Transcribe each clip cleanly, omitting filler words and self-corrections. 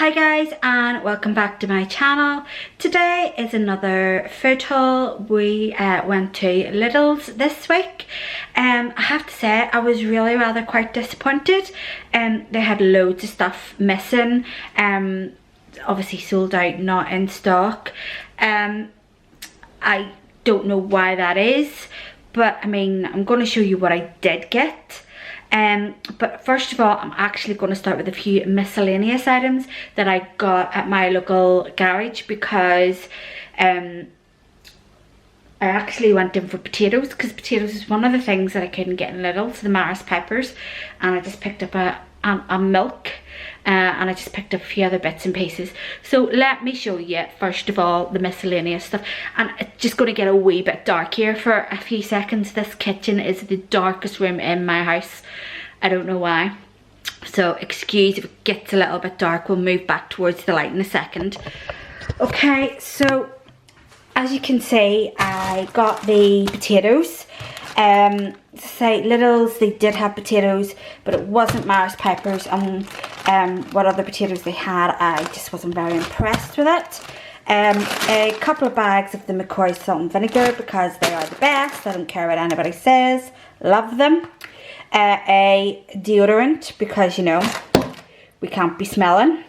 Hi guys, and welcome back to my channel. Today is another food haul. We went to Lidl's this week. I have to say I was really rather quite disappointed. They had loads of stuff missing. Obviously sold out, not in stock. I don't know why that is, but I mean, I'm going to show you what I did get. But first of all, I'm actually going to start with a few miscellaneous items that I got at my local garage, because I actually went in for potatoes, because potatoes is one of the things that I couldn't get in Lidl, so the Maris peppers, and I just picked up a milk, and I just picked up a few other bits and pieces. So let me show you first of all the miscellaneous stuff, and it's just going to get a wee bit dark here for a few seconds. This kitchen is the darkest room in my house. I don't know why, so excuse if it gets a little bit dark. We'll move back towards the light in a second. Okay, so as you can see, I got the potatoes. Say Lidl's, they did have potatoes, but it wasn't Maris peppers, and what other potatoes they had, I just wasn't very impressed with it. A couple of bags of the McCoy salt and vinegar, because they are the best. I don't care what anybody says, love them. A deodorant, because you know we can't be smelling.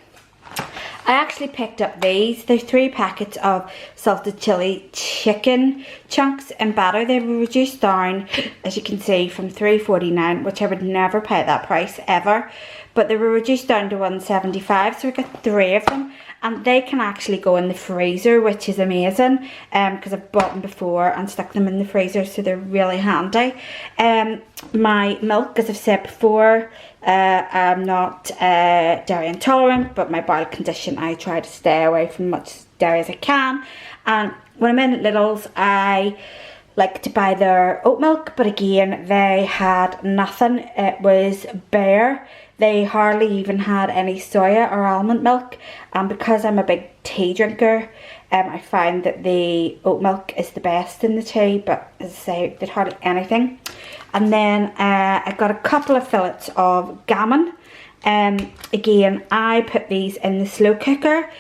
I actually picked up these. They're 3 packets of salted chili chicken chunks and batter. They were reduced down, as you can see, from $3.49, which I would never pay that price ever. But they were reduced down to $1.75, so I got 3 of them. And they can actually go in the freezer, which is amazing, because I've bought them before and stuck them in the freezer, so they're really handy. My milk, as I've said before, I'm not dairy intolerant, but my bowel condition, I try to stay away from much dairy as I can. And when I'm in Lidl's, I like to buy their oat milk, but again, they had nothing. It was bare. They hardly even had any soya or almond milk, and because I'm a big tea drinker, I find that the oat milk is the best in the tea, but as I say, they hardly anything. And then I got a couple of fillets of gammon. Again, I put these in the slow cooker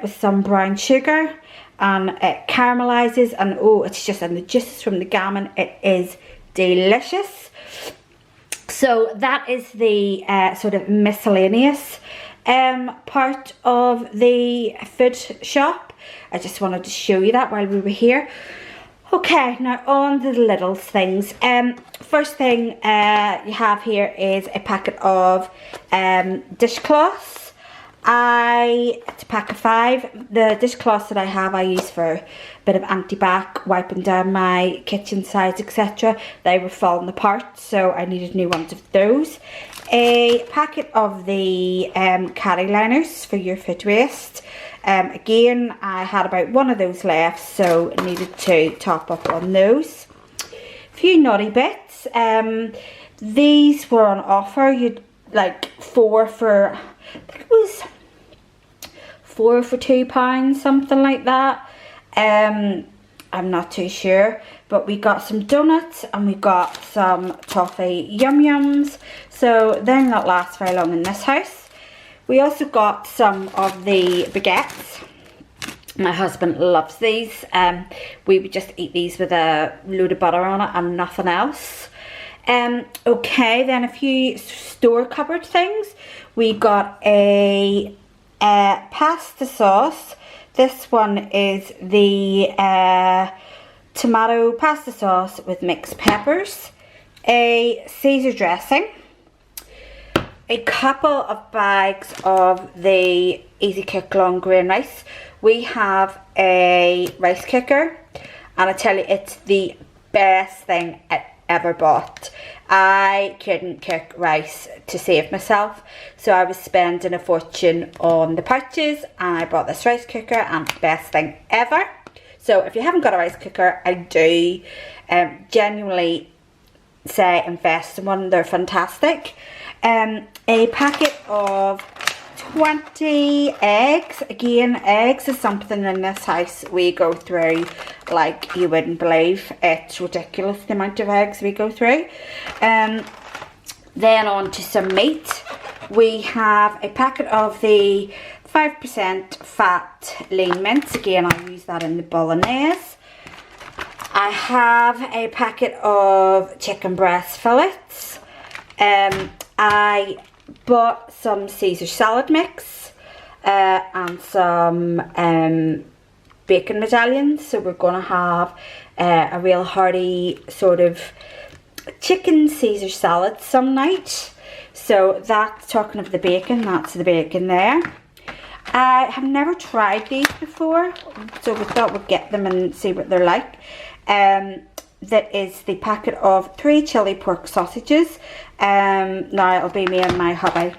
with some brown sugar, and it caramelizes, and oh, it's just, and the juices from the gammon, it is delicious. So that is the sort of miscellaneous part of the food shop. I just wanted to show you that while we were here. Okay, now on to the Lidl's things. First thing you have here is a packet of dishcloths. It's a pack of 5. The dishcloths that I have, I use for a bit of anti-bac, wiping down my kitchen sides, etc. They were falling apart, so I needed new ones of those. A packet of the caddy liners for your food waste. Again, I had about 1 of those left, so I needed to top up on those. A few naughty bits. These were on offer. You'd like 4 for, I think it was 4 for £2, something like that. I'm not too sure, but we got some donuts and we got some toffee yum yums, so they'll not last very long in this house. We also got some of the baguettes. My husband loves these. We would just eat these with a load of butter on it and nothing else. Okay, then a few store cupboard things. We got a pasta sauce. This one is the tomato pasta sauce with mixed peppers. A Caesar dressing. A couple of bags of the Easy Cook long grain rice. We have a rice cooker, and I tell you, it's the best thing I ever bought. I couldn't cook rice to save myself, so I was spending a fortune on the pouches, and I bought this rice cooker, and best thing ever. So if you haven't got a rice cooker, I do genuinely say invest in one. They're fantastic. A packet of 20 eggs. Again, eggs is something in this house we go through like you wouldn't believe. It's ridiculous the amount of eggs we go through. Then on to some meat. We have a packet of the 5% fat lean mince. Again, I use that in the bolognese. I have a packet of chicken breast fillets. I bought some Caesar salad mix and some bacon medallions. So we're going to have a real hearty sort of chicken Caesar salad some night. So that's, talking of the bacon, that's the bacon there. I have never tried these before, so we thought we'd get them and see what they're like. That is the packet of 3 chili pork sausages. Now it'll be me and my hubby.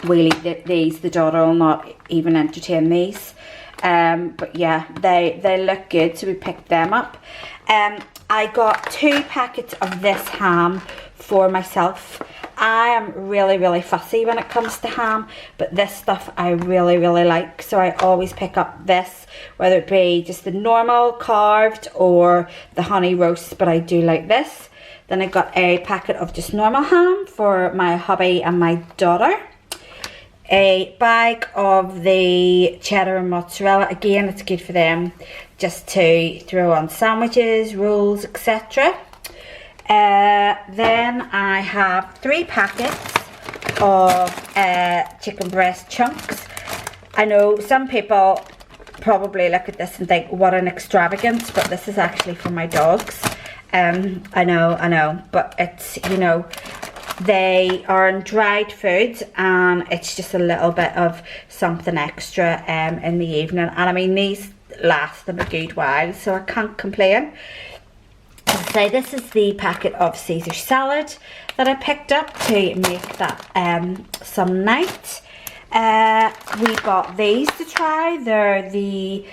We'll eat these. The daughter will not even entertain these. But yeah, they look good, so we picked them up. I got 2 packets of this ham for myself. I am really fussy when it comes to ham, but this stuff I really like, so I always pick up this, whether it be just the normal carved or the honey roast, but I do like this. Then I got a packet of just normal ham for my hubby and my daughter. A bag of the cheddar and mozzarella. Again, it's good for them just to throw on sandwiches, rolls, etc. Then I have 3 packets of chicken breast chunks. I know some people probably look at this and think, what an extravagance, but this is actually for my dogs. I know, but it's, you know, they are in dried foods, and it's just a little bit of something extra in the evening. And I mean, these last them a good while, so I can't complain. So this is the packet of Caesar salad that I picked up to make that some night. We got these to try. They're the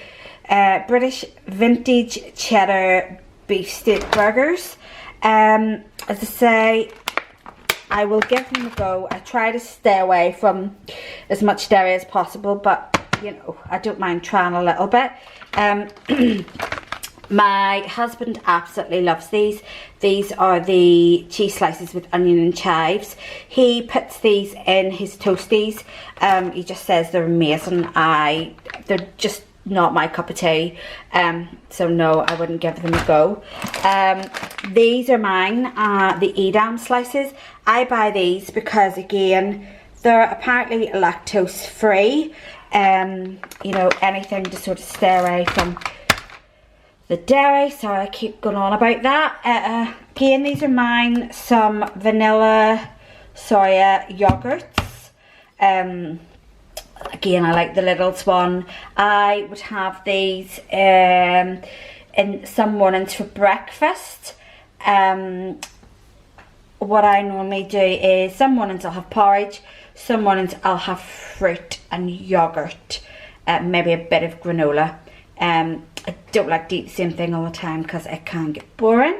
British vintage cheddar beef steak burgers. As I say, I will give them a go. I try to stay away from as much dairy as possible, but you know, I don't mind trying a little bit. My husband absolutely loves these. These are the cheese slices with onion and chives. He puts these in his toasties. He just says they're amazing. They're just not my cup of tea. So no, I wouldn't give them a go. These are mine, the Edam slices. I buy these because, again, they're apparently lactose free. You know, anything to sort of stay away from the dairy. Sorry, I keep going on about that. Again, these are mine. Some vanilla soya yogurts. Again, I like the Lidl's one. I would have these in some mornings for breakfast. What I normally do is some mornings I'll have porridge, some mornings I'll have fruit and yogurt, maybe a bit of granola. I don't like to eat the same thing all the time because it can get boring.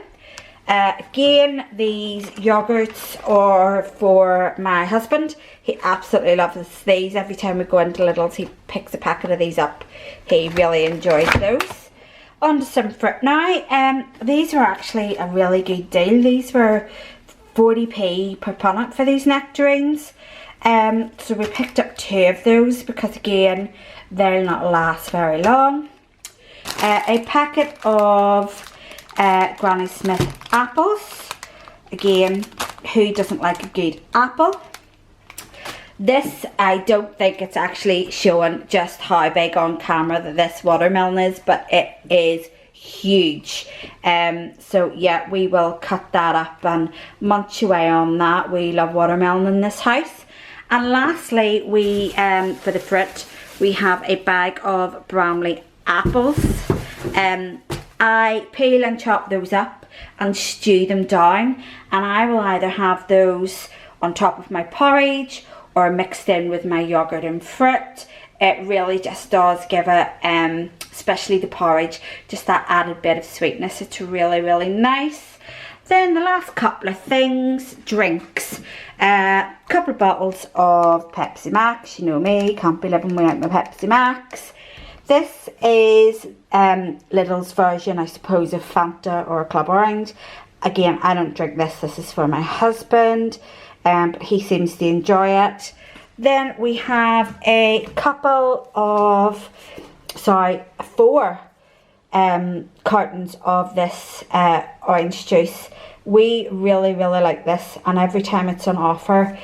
Again, these yogurts are for my husband. He absolutely loves these. Every time we go into Lidl's, he picks a packet of these up. He really enjoys those. On to some fruit now. These were actually a really good deal. These were 40p per punnet for these nectarines. So we picked up 2 of those because, again, they'll not last very long. A packet of Granny Smith apples. Again, who doesn't like a good apple? This, I don't think it's actually showing just how big on camera that this watermelon is, but it is huge. So yeah, we will cut that up and munch away on that. We love watermelon in this house. And lastly, we for the fruit, we have a bag of Bramley apples. I peel and chop those up and stew them down, and I will either have those on top of my porridge or mixed in with my yogurt and fruit. It really just does give it, especially the porridge, just that added bit of sweetness. It's really nice. Then the last couple of things, drinks. Couple of bottles of Pepsi Max. You know me, can't be living without my Pepsi Max. This is Lidl's version, I suppose, of Fanta or Club Orange. Again, I don't drink this. This is for my husband, but he seems to enjoy it. Then we have a couple of, sorry, 4 cartons of this orange juice. We really like this, and every time it's on offer,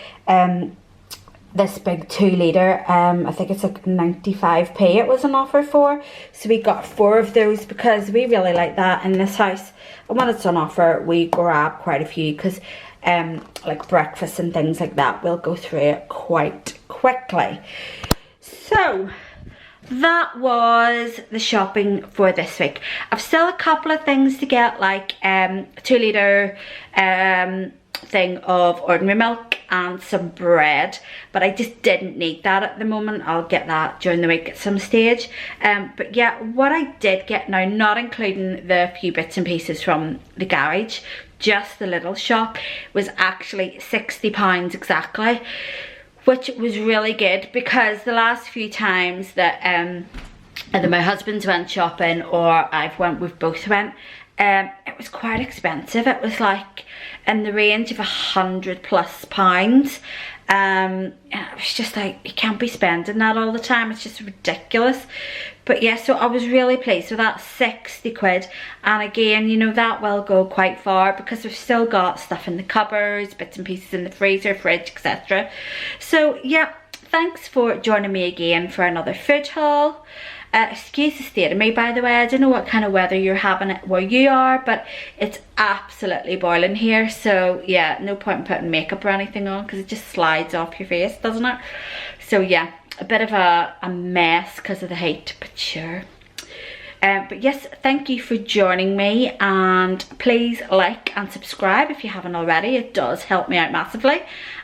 this big 2 litre, I think it's like 95p it was on offer for, so we got 4 of those because we really like that in this house, and when it's on offer we grab quite a few because like breakfast and things like that, we'll go through it quite quickly. So that was the shopping for this week. I've still a couple of things to get, like 2 litre thing of ordinary milk and some bread, but I just didn't need that at the moment. I'll get that during the week at some stage. But yeah, what I did get now, not including the few bits and pieces from the garage, just the Lidl shop, was actually £60 exactly, which was really good, because the last few times that either my husband's went shopping or we've both went, it was quite expensive. It was like in the range of £100+. And it was just like, you can't be spending that all the time, it's just ridiculous. But yeah, so I was really pleased with that, 60 quid. And again, you know, that will go quite far because we've still got stuff in the cupboards, bits and pieces in the freezer, fridge, etc. So yeah, thanks for joining me again for another food haul. Excuse the state of me, by the way. I don't know what kind of weather you're having where you are, but it's absolutely boiling here. So yeah, no point in putting makeup or anything on because it just slides off your face, doesn't it? So yeah, a bit of a mess because of the heat, but sure. But yes, thank you for joining me, and please like and subscribe if you haven't already. It does help me out massively,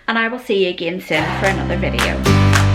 and I will see you again soon for another video.